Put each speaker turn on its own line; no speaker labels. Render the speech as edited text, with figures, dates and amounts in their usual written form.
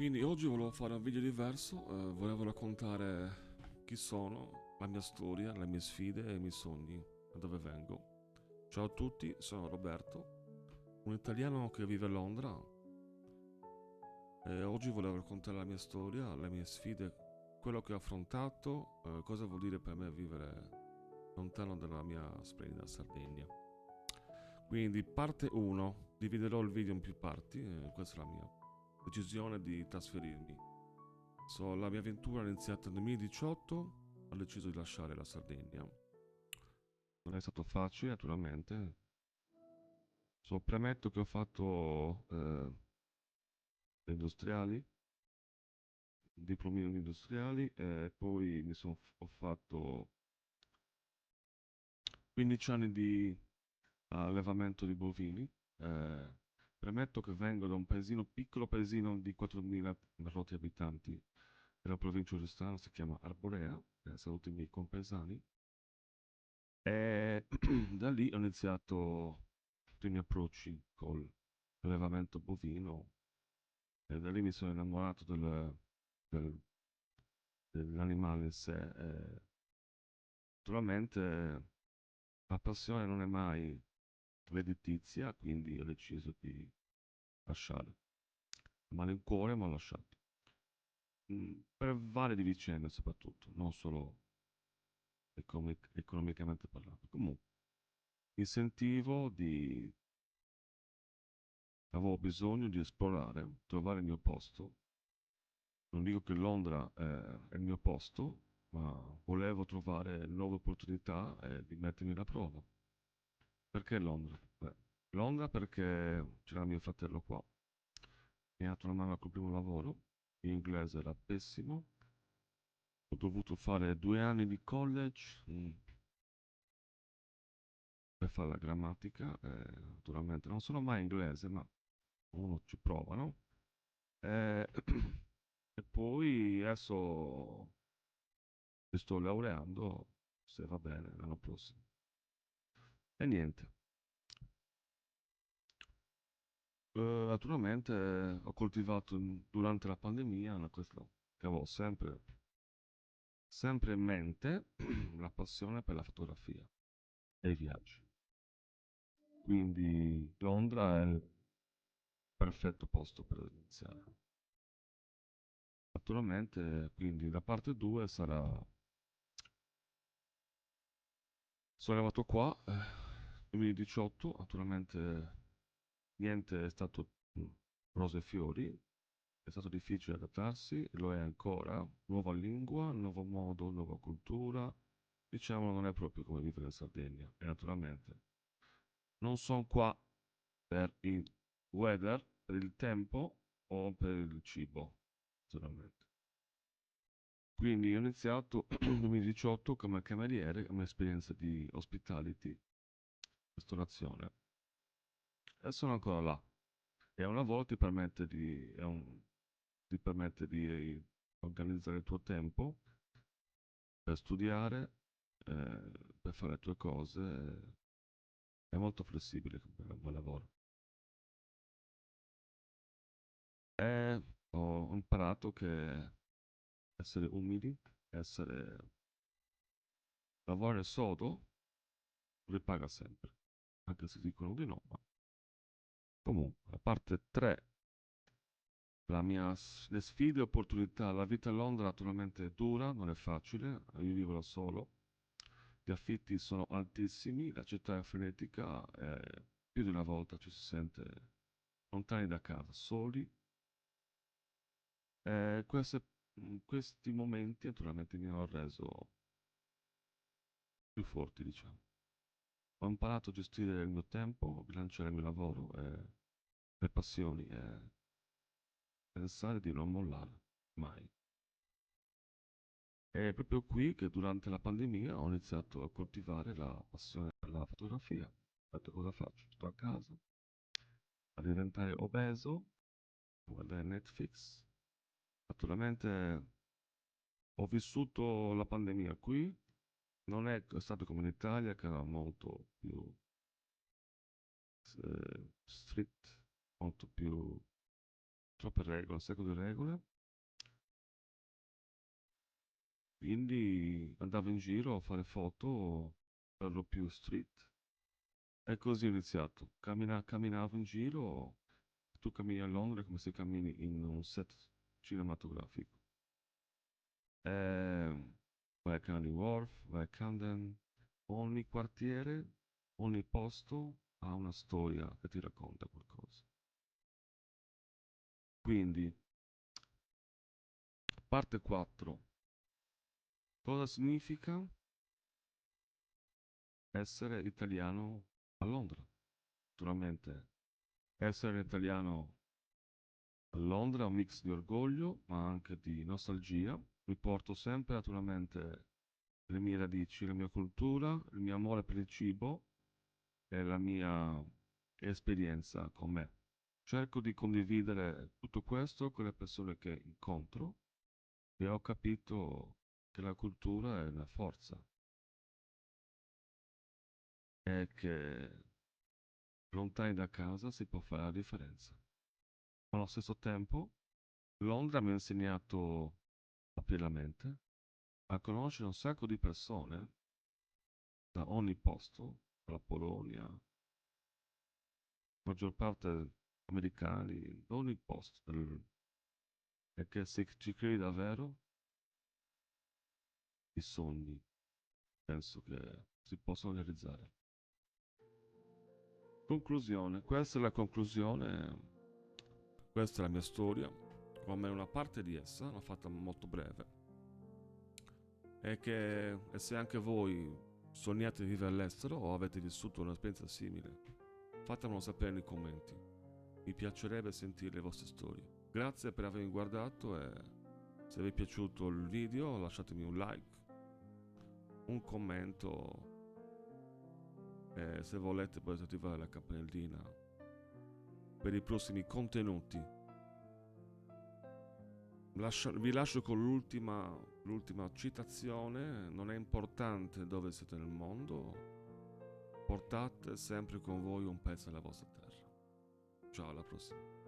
Quindi oggi volevo fare un video diverso, volevo raccontare chi sono, la mia storia, le mie sfide e i miei sogni, da dove vengo. Ciao a tutti, sono Roberto, un italiano che vive a Londra e oggi volevo raccontare la mia storia, le mie sfide, quello che ho affrontato, cosa vuol dire per me vivere lontano dalla mia splendida Sardegna. Quindi parte 1, dividerò il video in più parti, questa è la mia decisione di trasferirmi. La mia avventura è iniziata nel 2018, ho deciso di lasciare la Sardegna. Non è stato facile, naturalmente. Premetto che ho fatto le industriali, diplomini industriali, e poi ho fatto 15 anni di allevamento di bovini. Eh, Premetto che vengo da un paesino, piccolo paesino di 4.000 roti abitanti della provincia di Oristano, si chiama Arborea, saluto i miei compaesani. E da lì ho iniziato i primi approcci con l'allevamento bovino e da lì mi sono innamorato del- dell'animale in sé. Naturalmente la passione non è mai redditizia, quindi ho deciso di lasciare. A malincuore, ma ho lasciato. Per varie di vicende soprattutto, non solo economicamente parlando. Comunque, mi sentivo di avevo bisogno di esplorare, trovare il mio posto. Non dico che Londra è il mio posto, ma volevo trovare nuove opportunità e di mettermi alla prova. Perché Londra? Beh, Londra perché c'era mio fratello qua. Mi ha dato una mano col primo lavoro. L'inglese era pessimo. Ho dovuto fare 2 anni di college per fare la grammatica. Naturalmente non sono mai inglese, ma uno ci prova, no? Eh, e poi adesso mi sto laureando, se va bene, l'anno prossimo. E niente. Naturalmente ho coltivato durante la pandemia una cosa che avevo sempre in mente, la passione per la fotografia e i viaggi. Quindi Londra è il perfetto posto per iniziare. Naturalmente, quindi la parte 2 sarà. Sono arrivato qua, 2018, naturalmente niente è stato rose e fiori, è stato difficile adattarsi, lo è ancora, nuova lingua, nuovo modo, nuova cultura, diciamo non è proprio come vivere in Sardegna, e naturalmente non sono qua per il weather, per il tempo o per il cibo, naturalmente. Quindi ho iniziato nel 2018 come cameriere, come esperienza di hospitality, ristorazione, e sono ancora là. E un lavoro ti permette di organizzare il tuo tempo per studiare, per fare le tue cose. È molto flessibile come lavoro. E ho imparato che essere umili, essere lavorare sodo, ripaga sempre. Anche se dicono di no, ma comunque, la parte 3, le sfide e opportunità. La vita a Londra naturalmente è dura, non è facile, io vivo da solo. Gli affitti sono altissimi, la città è frenetica e più di una volta ci si sente lontani da casa, soli. Questi momenti naturalmente mi hanno reso più forti, diciamo. Ho imparato a gestire il mio tempo, a bilanciare il mio lavoro e le passioni e pensare di non mollare mai. È proprio qui che durante la pandemia ho iniziato a coltivare la passione per la fotografia. Ho detto cosa faccio? Sto a casa, a diventare obeso, guardare Netflix. Naturalmente ho vissuto la pandemia qui, non è stato come in Italia che era molto più strict, molto più troppe regole, un sacco di regole. Quindi andavo in giro a fare foto per lo più street. E così ho iniziato. Camminavo in giro, tu cammini a Londra come se cammini in un set cinematografico. Eh, vai a Canary Wharf, vai a Camden, ogni quartiere, ogni posto ha una storia che ti racconta qualcosa. Quindi, parte 4. Cosa significa essere italiano a Londra? Naturalmente, essere italiano a Londra è un mix di orgoglio, ma anche di nostalgia. Riporto sempre, naturalmente, le mie radici, la mia cultura, il mio amore per il cibo e la mia esperienza con me. Cerco di condividere tutto questo con le persone che incontro e ho capito che la cultura è una forza e che lontani da casa si può fare la differenza. Ma allo stesso tempo, Londra mi ha insegnato a aprire la mente, a conoscere un sacco di persone da ogni posto, dalla Polonia, maggior parte americani, da ogni posto, e che se ci credi davvero, i sogni penso che si possono realizzare. Conclusione, questa è la conclusione, questa è la mia storia, come una parte di essa, l'ho fatta molto breve, e se anche voi sognate di vivere all'estero o avete vissuto un'esperienza simile, fatemelo sapere nei commenti. Mi piacerebbe sentire le vostre storie. Grazie per avermi guardato e se vi è piaciuto il video lasciatemi un like, un commento e se volete potete attivare la campanellina per i prossimi contenuti. Vi lascio con l'ultima citazione: non è importante dove siete nel mondo, portate sempre con voi un pezzo della vostra terra. Ciao, alla prossima.